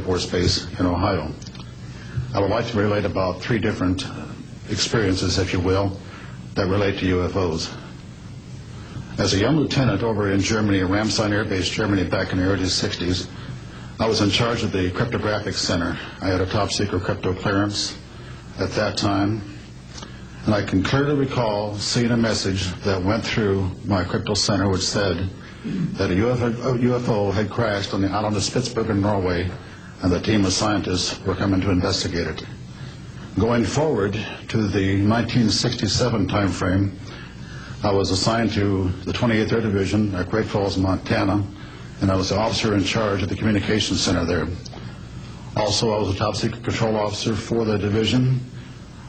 Force Base in Ohio. I would like to relate about 3 different experiences, if you will, that relate to UFOs. As a young lieutenant over in Germany, Ramstein Air Base, Germany, back in the early 60s, I was in charge of the cryptographic center. I had a top secret crypto clearance at that time, and I can clearly recall seeing a message that went through my crypto center which said that a UFO had crashed on the island of Spitsbergen, Norway, and the team of scientists were coming to investigate it. Going forward to the 1967 time frame, I was assigned to the 28th Air Division at Great Falls, Montana, and I was the officer in charge of the communications center there. Also, I was a top secret control officer for the division.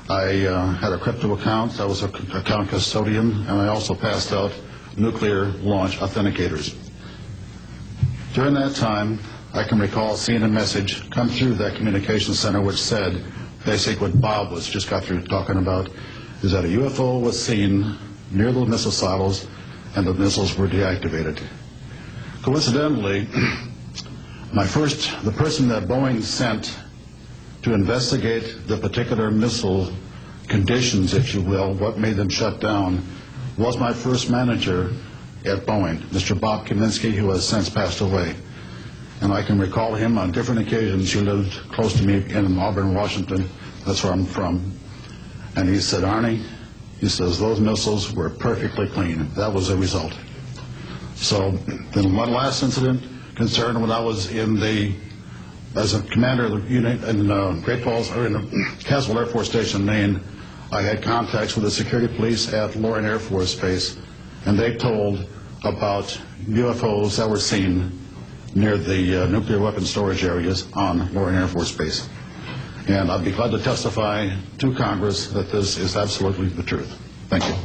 I had a crypto account. I was an account custodian, and I also passed out nuclear launch authenticators. During that time, I can recall seeing a message come through that communications center which said, basically what Bob was just got through talking about, is that a UFO was seen near the missile silos and the missiles were deactivated. Coincidentally, the person that Boeing sent to investigate the particular missile conditions, if you will, what made them shut down, was my first manager at Boeing, Mr. Bob Kaminsky, who has since passed away. And I can recall him on different occasions. He lived close to me in Auburn, Washington. That's where I'm from. And he said, Arnie, he says, those missiles were perfectly clean. That was the result. So then one last incident concerned when I was as a commander of the unit in Great Falls, or in Castle Air Force Station in Maine. I had contacts with the security police at Loring Air Force Base, and they told about UFOs that were seen near the nuclear weapon storage areas on Loring Air Force Base. And I'd be glad to testify to Congress that this is absolutely the truth. Thank you.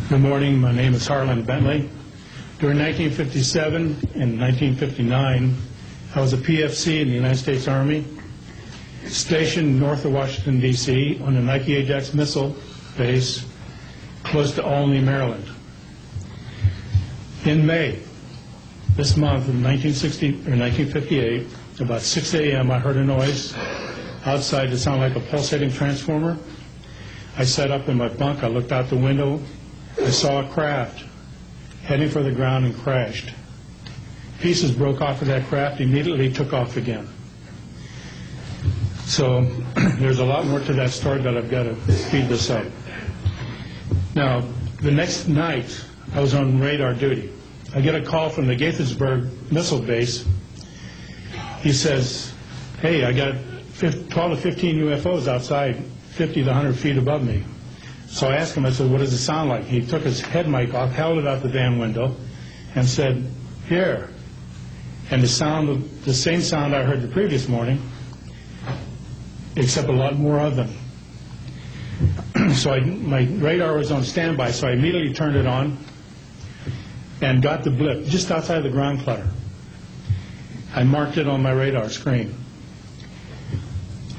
Good morning. My name is Harlan Bentley. During 1957 and 1959, I was a PFC in the United States Army, stationed north of Washington, D.C. on the Nike Ajax missile base close to Olney, Maryland. In May, this month in 1958, about 6 a.m., I heard a noise outside that sounded like a pulsating transformer. I sat up in my bunk. I looked out the window. I saw a craft heading for the ground and crashed. Pieces broke off of that craft, immediately took off again. So there's a lot more to that story, but I've got to speed this up. Now, the next night, I was on radar duty. I get a call from the Gaithersburg missile base. He says, hey, I got 12 to 15 UFOs outside, 50 to 100 feet above me. So I asked him, I said, what does it sound like? He took his head mic off, held it out the van window, and said, here. And the same sound I heard the previous morning, except a lot more of them. So my radar was on standby, so I immediately turned it on and got the blip just outside the ground clutter. I marked it on my radar screen.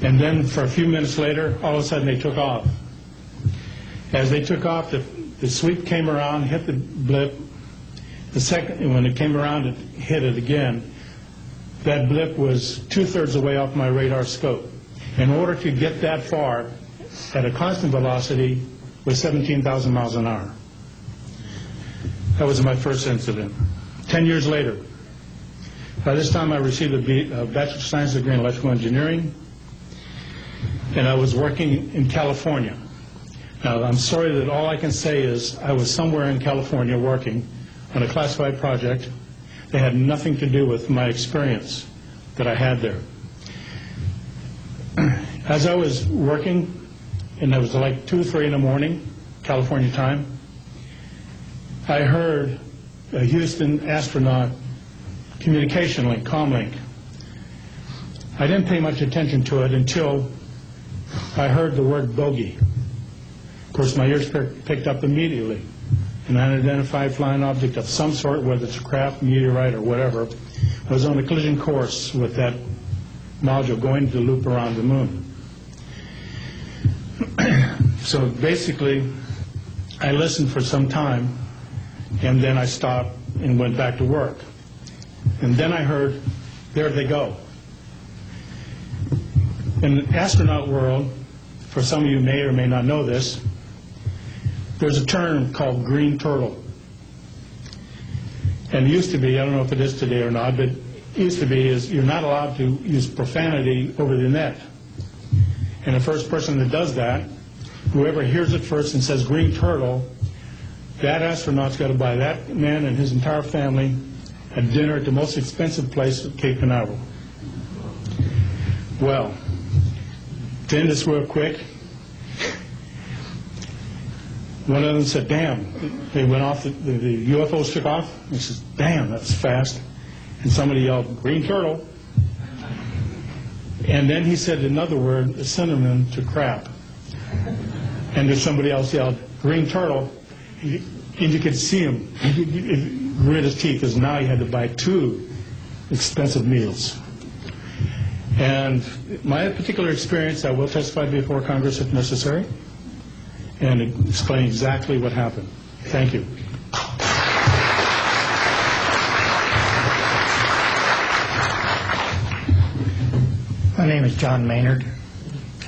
And then for a few minutes later, all of a sudden they took off. As they took off, the sweep came around, hit the blip. When it came around, it hit it again. That blip was 2/3 the way off my radar scope. In order to get that far at a constant velocity was 17,000 miles an hour. That was my first incident. 10 years later, by this time I received a Bachelor of Science degree in electrical engineering, and I was working in California. Now, I'm sorry that all I can say is I was somewhere in California working on a classified project that had nothing to do with my experience that I had there. As I was working, and it was like 2 or 3 in the morning, California time, I heard a Houston astronaut communication link, comlink. I didn't pay much attention to it until I heard the word bogey. Of course, my ears picked up immediately. An unidentified flying object of some sort, whether it's a craft, meteorite, or whatever, was on a collision course with that module going to loop around the moon. So basically, I listened for some time, and then I stopped and went back to work. And then I heard, there they go. In the astronaut world, for some of you may or may not know this, there's a term called green turtle. And it used to be, I don't know if it is today or not, but it used to be is you're not allowed to use profanity over the net. And the first person that does that, whoever hears it first and says green turtle, that astronaut's got to buy that man and his entire family a dinner at the most expensive place at Cape Canaveral. Well, to end this real quick, one of them said, damn. They went off, the UFOs took off. He says, damn, that was fast. And somebody yelled, green turtle. And then he said another word, a synonym to crap. And then somebody else yelled, green turtle. And you could see him. He grit his teeth, because now he had to buy 2 expensive meals. And my particular experience, I will testify before Congress if necessary, and explain exactly what happened. Thank you. My name is John Maynard.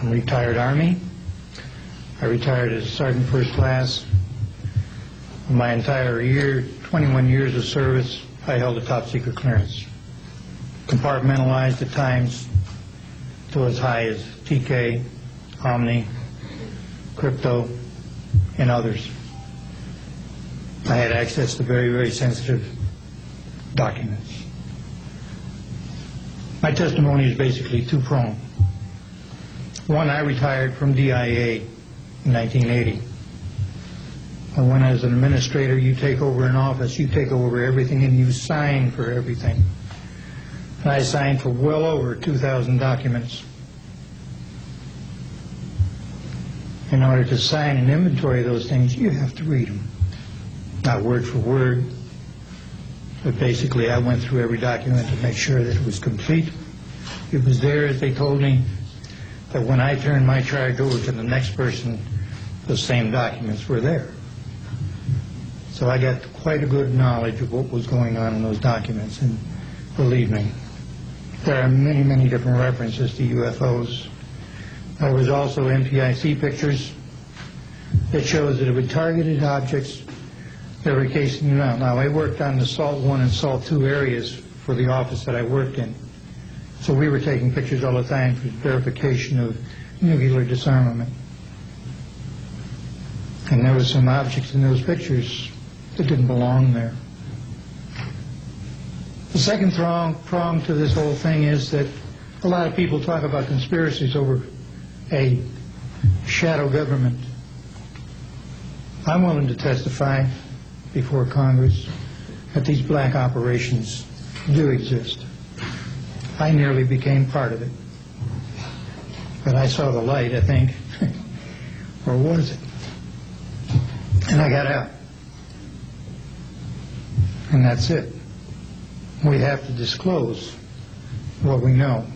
I'm a retired Army. I retired as Sergeant First Class. My entire year, 21 years of service, I held a top secret clearance. Compartmentalized at times to as high as TK, Omni, Crypto, and others. I had access to very, very sensitive documents. My testimony is basically two-pronged. One, I retired from DIA in 1980. And when as an administrator you take over an office, you take over everything and you sign for everything. And I signed for well over 2,000 documents. In order to sign an inventory of those things, you have to read them. Not word for word, but basically I went through every document to make sure that it was complete. It was there, as they told me, that when I turned my charge over to the next person, the same documents were there. So I got quite a good knowledge of what was going on in those documents, and believe me, there are many, many different references to UFOs. There was also MPIC pictures that shows that it was targeted objects that were casing around. Now, I worked on the SALT 1 and SALT 2 areas for the office that I worked in. So we were taking pictures all the time for verification of nuclear disarmament. And there were some objects in those pictures that didn't belong there. The second prong to this whole thing is that a lot of people talk about conspiracies over a shadow government. I'm willing to testify before Congress that these black operations do exist. I nearly became part of it. But I saw the light, I think. Or was it? And I got out. And that's it. We have to disclose what we know.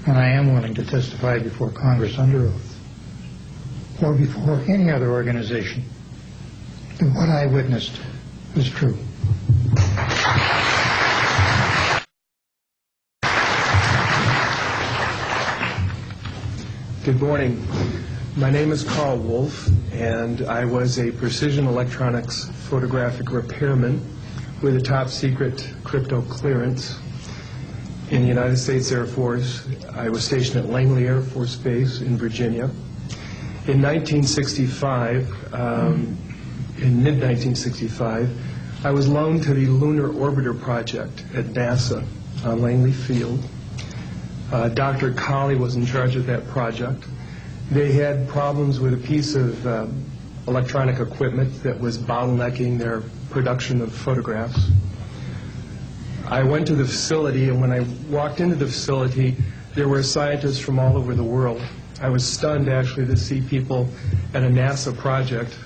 And I am willing to testify before Congress under oath, or before any other organization, that what I witnessed was true. Good morning. My name is Carl Wolf, and I was a precision electronics photographic repairman with a top secret crypto clearance in the United States Air Force. I was stationed at Langley Air Force Base in Virginia. In 1965, in mid-1965, I was loaned to the Lunar Orbiter Project at NASA on Langley Field. Dr. Colley was in charge of that project. They had problems with a piece of electronic equipment that was bottlenecking their production of photographs. I went to the facility, and when I walked into the facility, there were scientists from all over the world. I was stunned, actually, to see people at a NASA project